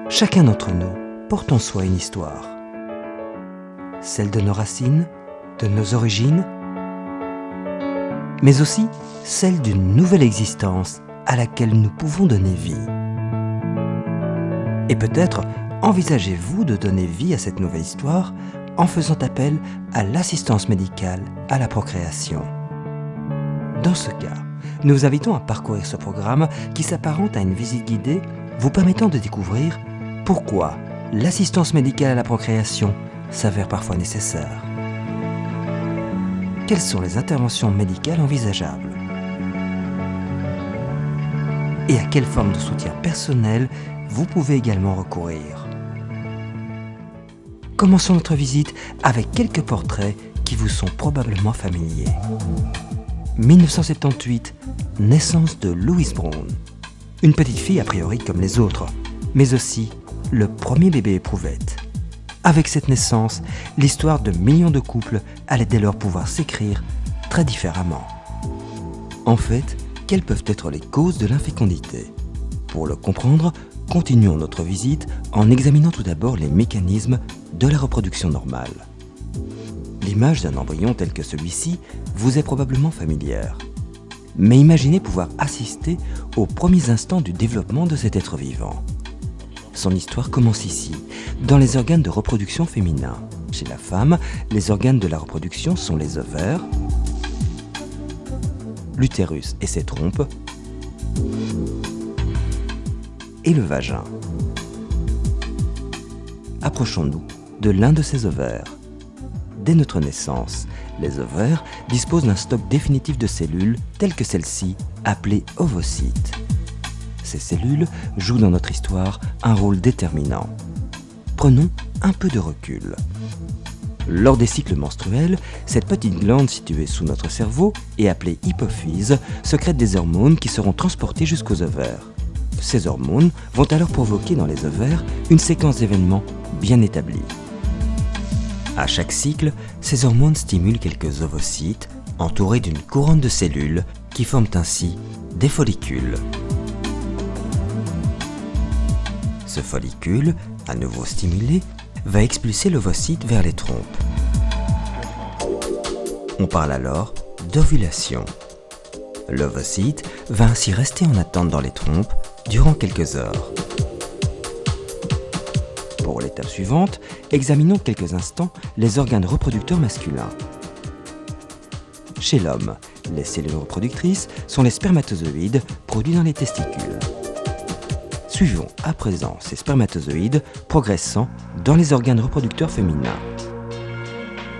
Chacun d'entre nous porte en soi une histoire. Celle de nos racines, de nos origines, mais aussi celle d'une nouvelle existence à laquelle nous pouvons donner vie. Et peut-être envisagez-vous de donner vie à cette nouvelle histoire en faisant appel à l'assistance médicale à la procréation. Dans ce cas, nous vous invitons à parcourir ce programme qui s'apparente à une visite guidée vous permettant de découvrir pourquoi l'assistance médicale à la procréation s'avère parfois nécessaire. Quelles sont les interventions médicales envisageables? Et à quelle forme de soutien personnel vous pouvez également recourir? Commençons notre visite avec quelques portraits qui vous sont probablement familiers. 1978, naissance de Louise Brown. Une petite fille a priori comme les autres, mais aussi le premier bébé éprouvette. Avec cette naissance, l'histoire de millions de couples allait dès lors pouvoir s'écrire très différemment. En fait, quelles peuvent être les causes de l'infécondité? Pour le comprendre, continuons notre visite en examinant tout d'abord les mécanismes de la reproduction normale. L'image d'un embryon tel que celui-ci vous est probablement familière. Mais imaginez pouvoir assister aux premiers instants du développement de cet être vivant. Son histoire commence ici, dans les organes de reproduction féminins. Chez la femme, les organes de la reproduction sont les ovaires, l'utérus et ses trompes, et le vagin. Approchons-nous de l'un de ces ovaires. Dès notre naissance, les ovaires disposent d'un stock définitif de cellules telles que celle-ci, appelée ovocytes. Ces cellules jouent dans notre histoire un rôle déterminant. Prenons un peu de recul. Lors des cycles menstruels, cette petite glande située sous notre cerveau et appelée hypophyse sécrète des hormones qui seront transportées jusqu'aux ovaires. Ces hormones vont alors provoquer dans les ovaires une séquence d'événements bien établie. À chaque cycle, ces hormones stimulent quelques ovocytes entourés d'une couronne de cellules qui forment ainsi des follicules. Ce follicule, à nouveau stimulé, va expulser l'ovocyte vers les trompes. On parle alors d'ovulation. L'ovocyte va ainsi rester en attente dans les trompes durant quelques heures. Pour l'étape suivante, examinons quelques instants les organes reproducteurs masculins. Chez l'homme, les cellules reproductrices sont les spermatozoïdes produits dans les testicules. Suivons à présent ces spermatozoïdes progressant dans les organes reproducteurs féminins.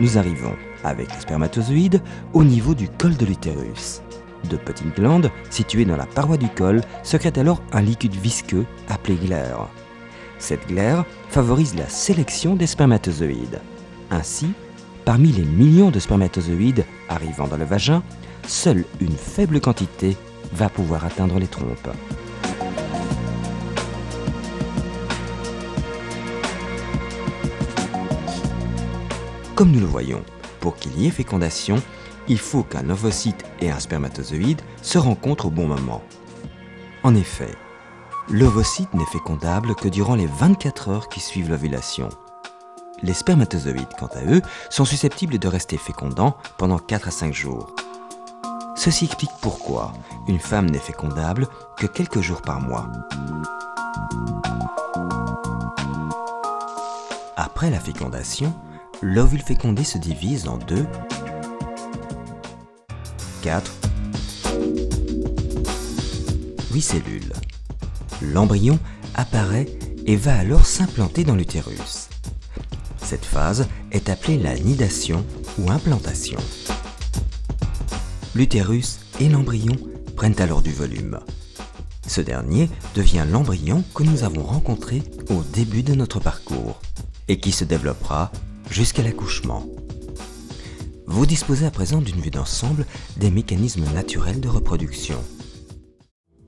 Nous arrivons, avec les spermatozoïdes, au niveau du col de l'utérus. De petites glandes, situées dans la paroi du col, sécrètent alors un liquide visqueux appelé glaire. Cette glaire favorise la sélection des spermatozoïdes. Ainsi, parmi les millions de spermatozoïdes arrivant dans le vagin, seule une faible quantité va pouvoir atteindre les trompes. Comme nous le voyons, pour qu'il y ait fécondation, il faut qu'un ovocyte et un spermatozoïde se rencontrent au bon moment. En effet, l'ovocyte n'est fécondable que durant les 24 heures qui suivent l'ovulation. Les spermatozoïdes, quant à eux, sont susceptibles de rester fécondants pendant 4 à 5 jours. Ceci explique pourquoi une femme n'est fécondable que quelques jours par mois. Après la fécondation, l'ovule fécondé se divise en 2, 4, 8 cellules. L'embryon apparaît et va alors s'implanter dans l'utérus. Cette phase est appelée la nidation ou implantation. L'utérus et l'embryon prennent alors du volume. Ce dernier devient l'embryon que nous avons rencontré au début de notre parcours et qui se développera jusqu'à l'accouchement. Vous disposez à présent d'une vue d'ensemble des mécanismes naturels de reproduction.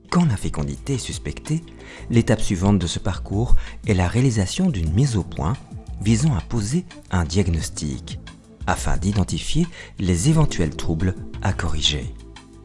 Quand la fécondité est suspectée, l'étape suivante de ce parcours est la réalisation d'une mise au point visant à poser un diagnostic, afin d'identifier les éventuels troubles à corriger.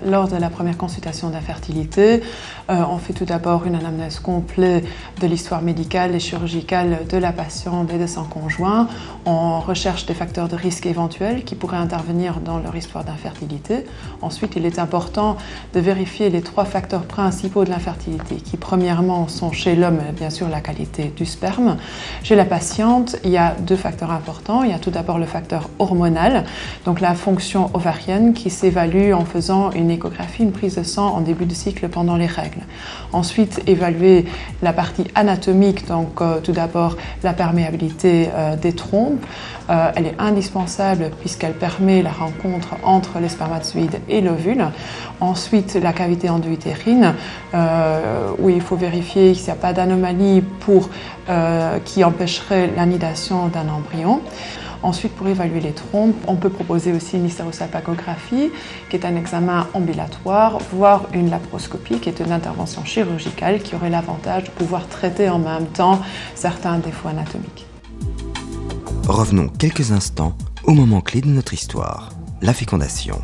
Lors de la première consultation d'infertilité, on fait tout d'abord une anamnèse complète de l'histoire médicale et chirurgicale de la patiente et de son conjoint. On recherche des facteurs de risque éventuels qui pourraient intervenir dans leur histoire d'infertilité. Ensuite, il est important de vérifier les 3 facteurs principaux de l'infertilité qui, premièrement, sont chez l'homme, bien sûr, la qualité du sperme. Chez la patiente, il y a 2 facteurs importants. Il y a tout d'abord le facteur hormonal, donc la fonction ovarienne qui s'évalue en faisant une échographie, une prise de sang en début de cycle pendant les règles. Ensuite, évaluer la partie anatomique, donc tout d'abord la perméabilité des trompes. Elle est indispensable puisqu'elle permet la rencontre entre les spermatozoïdes et l'ovule. Ensuite, la cavité endo-utérine, où il faut vérifier s'il n'y a pas d'anomalie qui empêcherait l'anidation d'un embryon. Ensuite, pour évaluer les trompes, on peut proposer aussi une hystérosalpingographie, qui est un examen ambulatoire, voire une laparoscopie, qui est une intervention chirurgicale qui aurait l'avantage de pouvoir traiter en même temps certains défauts anatomiques. Revenons quelques instants au moment clé de notre histoire, la fécondation.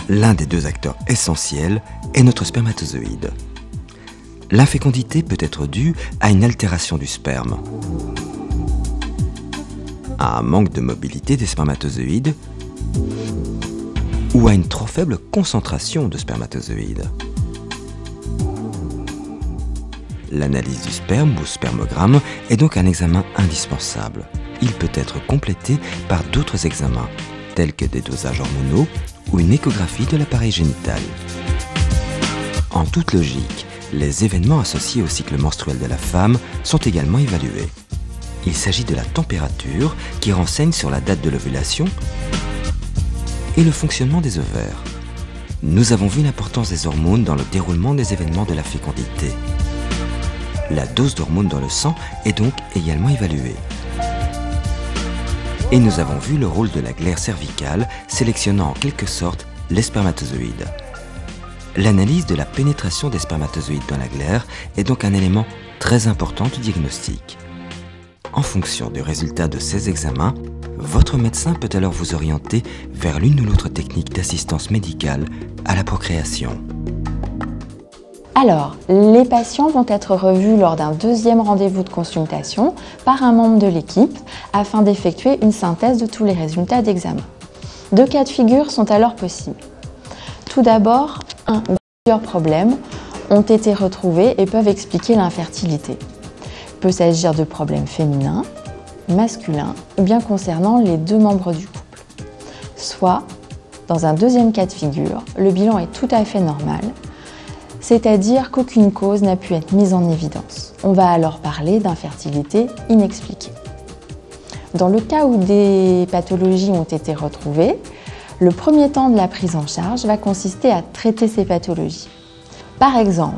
L'un des 2 acteurs essentiels est notre spermatozoïde. L'infécondité peut être due à une altération du sperme, à un manque de mobilité des spermatozoïdes ou à une trop faible concentration de spermatozoïdes. L'analyse du sperme ou spermogramme est donc un examen indispensable. Il peut être complété par d'autres examens, tels que des dosages hormonaux ou une échographie de l'appareil génital. En toute logique, les événements associés au cycle menstruel de la femme sont également évalués. Il s'agit de la température qui renseigne sur la date de l'ovulation et le fonctionnement des ovaires. Nous avons vu l'importance des hormones dans le déroulement des événements de la fécondité. La dose d'hormones dans le sang est donc également évaluée. Et nous avons vu le rôle de la glaire cervicale sélectionnant en quelque sorte les spermatozoïdes. L'analyse de la pénétration des spermatozoïdes dans la glaire est donc un élément très important du diagnostic. En fonction du résultat de ces examens, votre médecin peut alors vous orienter vers l'une ou l'autre technique d'assistance médicale à la procréation. Alors, les patients vont être revus lors d'un 2e rendez-vous de consultation par un membre de l'équipe afin d'effectuer une synthèse de tous les résultats d'examen. 2 cas de figure sont alors possibles. Tout d'abord, un ou plusieurs problèmes ont été retrouvés et peuvent expliquer l'infertilité. Il peut s'agir de problèmes féminins, masculins ou bien concernant les 2 membres du couple. Soit, dans un 2e cas de figure, le bilan est tout à fait normal, c'est-à-dire qu'aucune cause n'a pu être mise en évidence. On va alors parler d'infertilité inexpliquée. Dans le cas où des pathologies ont été retrouvées, le premier temps de la prise en charge va consister à traiter ces pathologies. Par exemple,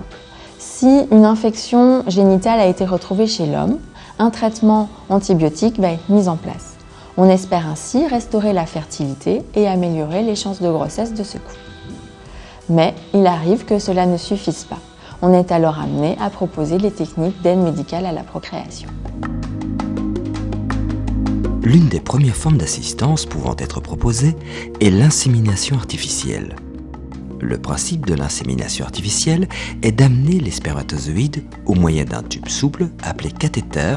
si une infection génitale a été retrouvée chez l'homme, un traitement antibiotique va être mis en place. On espère ainsi restaurer la fertilité et améliorer les chances de grossesse de ce couple. Mais il arrive que cela ne suffise pas. On est alors amené à proposer les techniques d'aide médicale à la procréation. L'une des premières formes d'assistance pouvant être proposée est l'insémination artificielle. Le principe de l'insémination artificielle est d'amener les spermatozoïdes au moyen d'un tube souple appelé cathéter,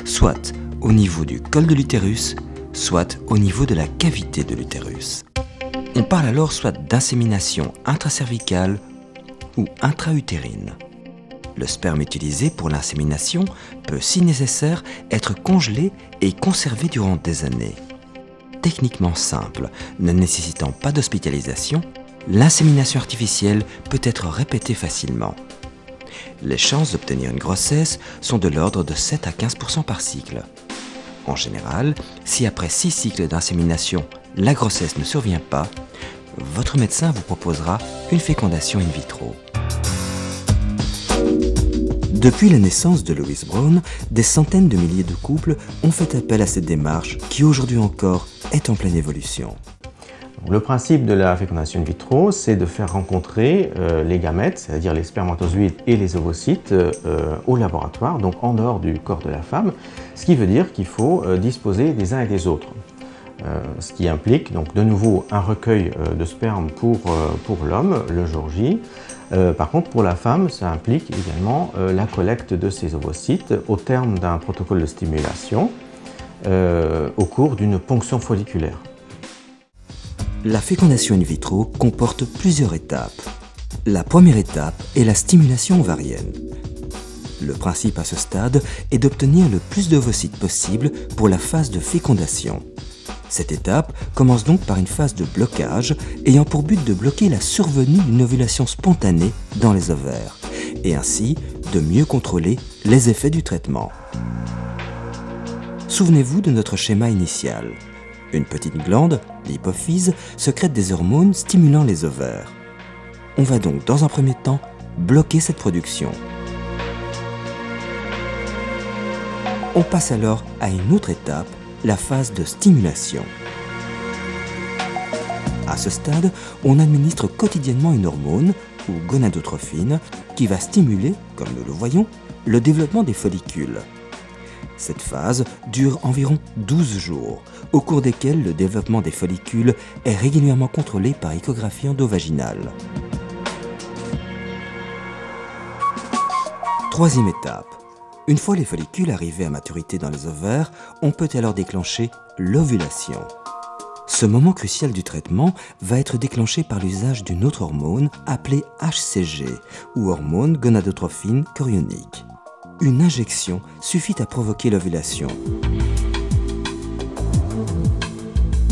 soit au niveau du col de l'utérus, soit au niveau de la cavité de l'utérus. On parle alors soit d'insémination intracervicale ou intra-utérine. Le sperme utilisé pour l'insémination peut, si nécessaire, être congelé et conservé durant des années. Techniquement simple, ne nécessitant pas d'hospitalisation, l'insémination artificielle peut être répétée facilement. Les chances d'obtenir une grossesse sont de l'ordre de 7 à 15% par cycle. En général, si après 6 cycles d'insémination, la grossesse ne survient pas, votre médecin vous proposera une fécondation in vitro. Depuis la naissance de Lewis Brown, des centaines de milliers de couples ont fait appel à cette démarche qui aujourd'hui encore est en pleine évolution. Le principe de la fécondation in vitro, c'est de faire rencontrer les gamètes, c'est-à-dire les spermatozoïdes et les ovocytes, au laboratoire, donc en dehors du corps de la femme, ce qui veut dire qu'il faut disposer des uns et des autres. ce qui implique donc de nouveau un recueil de sperme pour l'homme le jour J. Par contre, pour la femme, ça implique également la collecte de ses ovocytes au terme d'un protocole de stimulation au cours d'une ponction folliculaire. La fécondation in vitro comporte plusieurs étapes. La première étape est la stimulation ovarienne. Le principe à ce stade est d'obtenir le plus d'ovocytes possible pour la phase de fécondation. Cette étape commence donc par une phase de blocage ayant pour but de bloquer la survenue d'une ovulation spontanée dans les ovaires et ainsi de mieux contrôler les effets du traitement. Souvenez-vous de notre schéma initial. Une petite glande, l'hypophyse, sécrète des hormones stimulant les ovaires. On va donc dans un premier temps bloquer cette production. On passe alors à une autre étape, la phase de stimulation. À ce stade, on administre quotidiennement une hormone, ou gonadotrophine, qui va stimuler, comme nous le voyons, le développement des follicules. Cette phase dure environ 12 jours, au cours desquels le développement des follicules est régulièrement contrôlé par échographie endovaginale. Troisième étape. Une fois les follicules arrivés à maturité dans les ovaires, on peut alors déclencher l'ovulation. Ce moment crucial du traitement va être déclenché par l'usage d'une autre hormone appelée HCG, ou hormone gonadotrophine chorionique. Une injection suffit à provoquer l'ovulation.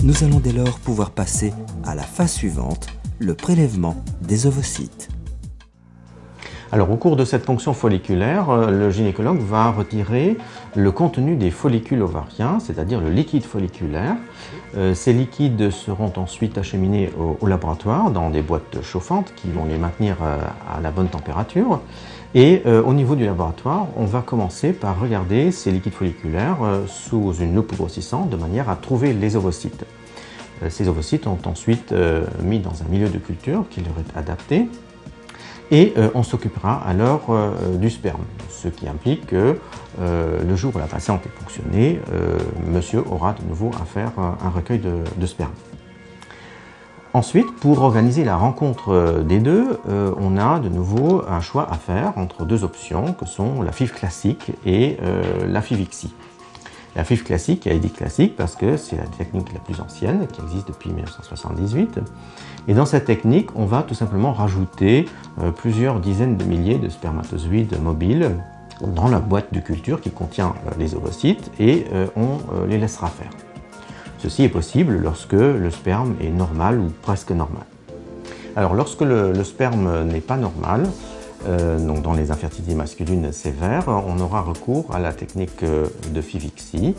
Nous allons dès lors pouvoir passer à la phase suivante, le prélèvement des ovocytes. Alors, au cours de cette ponction folliculaire, le gynécologue va retirer le contenu des follicules ovariens, c'est-à-dire le liquide folliculaire. Ces liquides seront ensuite acheminés au laboratoire dans des boîtes chauffantes qui vont les maintenir à la bonne température. Et au niveau du laboratoire, on va commencer par regarder ces liquides folliculaires sous une loupe grossissante de manière à trouver les ovocytes. Ces ovocytes sont ensuite mis dans un milieu de culture qui leur est adapté. Et on s'occupera alors du sperme, ce qui implique que le jour où la patiente est ponctionnée, monsieur aura de nouveau à faire un recueil de sperme. Ensuite, pour organiser la rencontre des deux, on a de nouveau un choix à faire entre deux options que sont la FIV classique et la FIV-ICSI. La FIV classique a été dit classique parce que c'est la technique la plus ancienne qui existe depuis 1978. Et dans cette technique, on va tout simplement rajouter plusieurs dizaines de milliers de spermatozoïdes mobiles dans la boîte de culture qui contient les ovocytes et on les laissera faire. Ceci est possible lorsque le sperme est normal ou presque normal. Alors lorsque le sperme n'est pas normal, donc dans les infertilités masculines sévères, on aura recours à la technique de FIV-ICSI,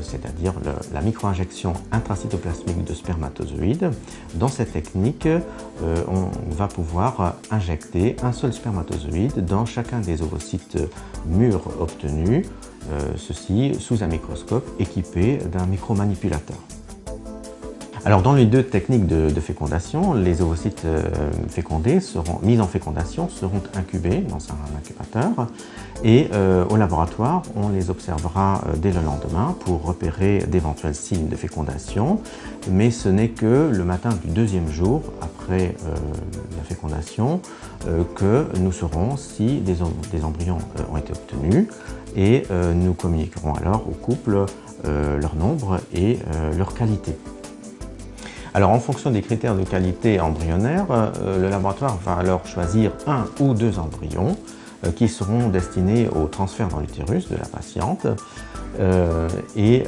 c'est-à-dire la micro-injection intracytoplasmique de spermatozoïdes. Dans cette technique, on va pouvoir injecter un seul spermatozoïde dans chacun des ovocytes mûrs obtenus, ceci sous un microscope équipé d'un micromanipulateur. Alors dans les deux techniques de fécondation, les ovocytes fécondés mis en fécondation seront incubés dans un incubateur et au laboratoire on les observera dès le lendemain pour repérer d'éventuels signes de fécondation, mais ce n'est que le matin du deuxième jour après la fécondation que nous saurons si des embryons ont été obtenus et nous communiquerons alors au couple leur nombre et leur qualité. Alors en fonction des critères de qualité embryonnaire, le laboratoire va alors choisir un ou deux embryons qui seront destinés au transfert dans l'utérus de la patiente et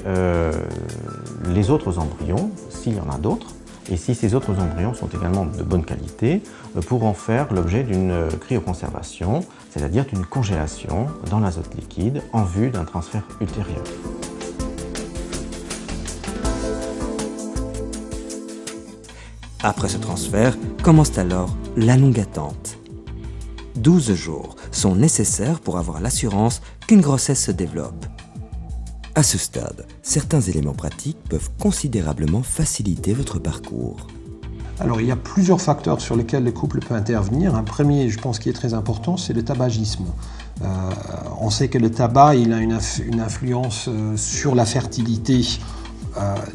les autres embryons, s'il y en a d'autres, et si ces autres embryons sont également de bonne qualité, pourront faire l'objet d'une cryoconservation, c'est-à-dire d'une congélation dans l'azote liquide en vue d'un transfert ultérieur. Après ce transfert, commence alors la longue attente. 12 jours sont nécessaires pour avoir l'assurance qu'une grossesse se développe. À ce stade, certains éléments pratiques peuvent considérablement faciliter votre parcours. Alors il y a plusieurs facteurs sur lesquels le couple peut intervenir. Un premier, je pense, qui est très important, c'est le tabagisme. On sait que le tabac il a une influence sur la fertilité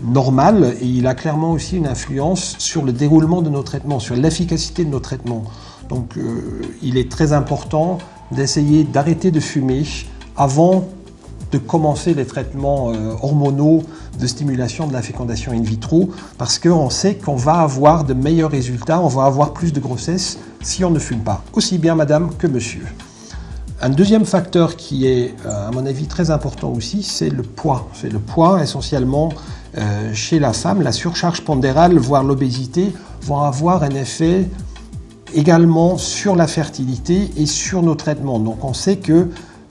normal et il a clairement aussi une influence sur le déroulement de nos traitements, sur l'efficacité de nos traitements. Donc il est très important d'essayer d'arrêter de fumer avant de commencer les traitements hormonaux de stimulation de la fécondation in vitro, parce qu'on sait qu'on va avoir de meilleurs résultats, on va avoir plus de grossesse si on ne fume pas, aussi bien madame que monsieur. Un deuxième facteur qui est, à mon avis, très important aussi, c'est le poids. C'est le poids, essentiellement, chez la femme. La surcharge pondérale, voire l'obésité, vont avoir un effet également sur la fertilité et sur nos traitements. Donc on sait que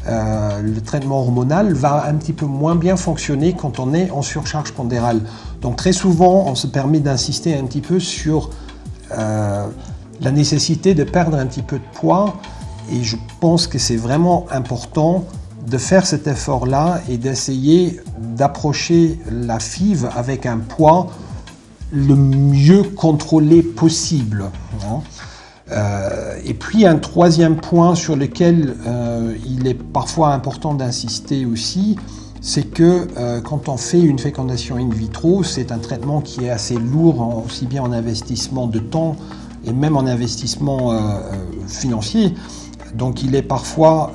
le traitement hormonal va un petit peu moins bien fonctionner quand on est en surcharge pondérale. Donc très souvent, on se permet d'insister un petit peu sur la nécessité de perdre un petit peu de poids. Et je pense que c'est vraiment important de faire cet effort-là et d'essayer d'approcher la FIV avec un poids le mieux contrôlé possible. Et puis un troisième point sur lequel il est parfois important d'insister aussi, c'est que quand on fait une fécondation in vitro, c'est un traitement qui est assez lourd, aussi bien en investissement de temps et même en investissement financier. Donc il est parfois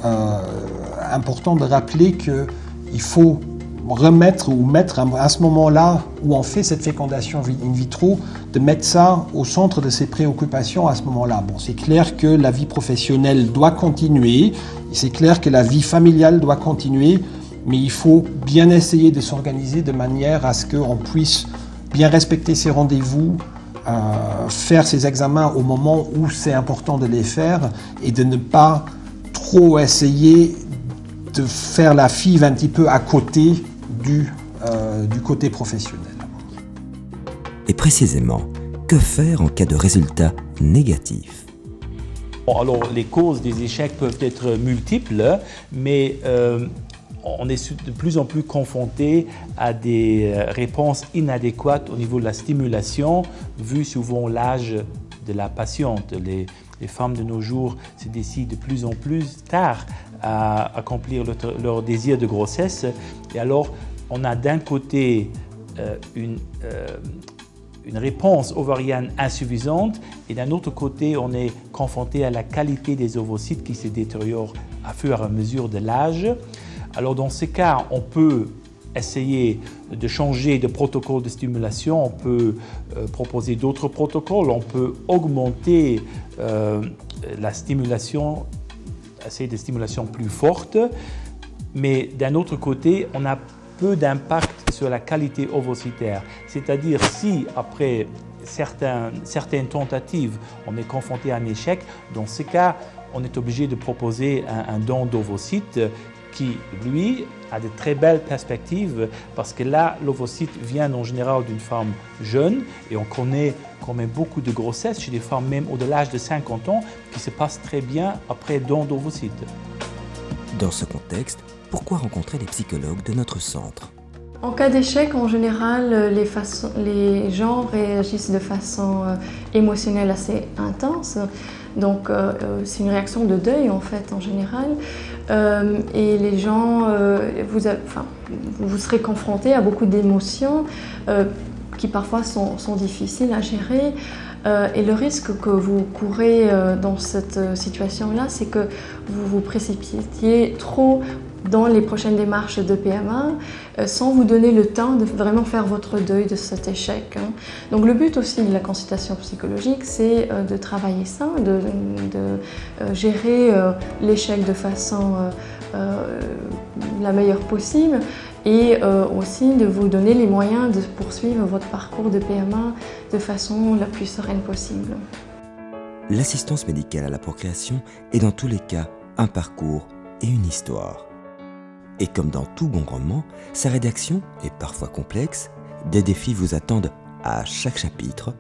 important de rappeler qu'il faut remettre ou mettre à ce moment-là où on fait cette fécondation in vitro, de mettre ça au centre de ses préoccupations à ce moment-là. Bon, c'est clair que la vie professionnelle doit continuer, c'est clair que la vie familiale doit continuer, mais il faut bien essayer de s'organiser de manière à ce qu'on puisse bien respecter ses rendez-vous, faire ses examens au moment où c'est important de les faire et de ne pas trop essayer de faire la FIV un petit peu à côté du côté professionnel. Et précisément, que faire en cas de résultat négatif? Alors, les causes des échecs peuvent être multiples, mais on est de plus en plus confronté à des réponses inadéquates au niveau de la stimulation, vu souvent l'âge de la patiente. Les femmes de nos jours se décident de plus en plus tard à accomplir leur désir de grossesse. Et alors, on a d'un côté une réponse ovarienne insuffisante et d'un autre côté, on est confronté à la qualité des ovocytes qui se détériore à fur et à mesure de l'âge. Alors dans ces cas, on peut essayer de changer de protocole de stimulation, on peut proposer d'autres protocoles, on peut augmenter la stimulation, essayer des stimulations plus fortes, mais d'un autre côté, on a peu d'impact sur la qualité ovocytaire. C'est-à-dire si après certaines tentatives, on est confronté à un échec, dans ce cas, on est obligé de proposer un don d'ovocytes qui, lui, a de très belles perspectives parce que là, l'ovocyte vient en général d'une femme jeune et on connaît quand même beaucoup de grossesses chez des femmes même au-delà de l'âge de 50 ans qui se passent très bien après don d'ovocytes. Dans ce contexte, pourquoi rencontrer les psychologues de notre centre? En cas d'échec, en général, les gens réagissent de façon émotionnelle assez intense. Donc, c'est une réaction de deuil, en fait, en général. Et les gens, vous serez confrontés à beaucoup d'émotions qui parfois sont difficiles à gérer. Et le risque que vous courez dans cette situation-là, c'est que vous vous précipitiez trop dans les prochaines démarches de PMA sans vous donner le temps de vraiment faire votre deuil de cet échec. Donc le but aussi de la consultation psychologique, c'est de travailler ça, de gérer l'échec de façon la meilleure possible et aussi de vous donner les moyens de poursuivre votre parcours de PMA de façon la plus sereine possible. L'assistance médicale à la procréation est dans tous les cas un parcours et une histoire. Et comme dans tout bon roman, sa rédaction est parfois complexe, des défis vous attendent à chaque chapitre,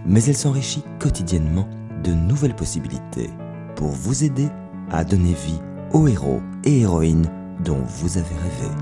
mais elle s'enrichit quotidiennement de nouvelles possibilités pour vous aider à donner vie aux héros et héroïnes dont vous avez rêvé.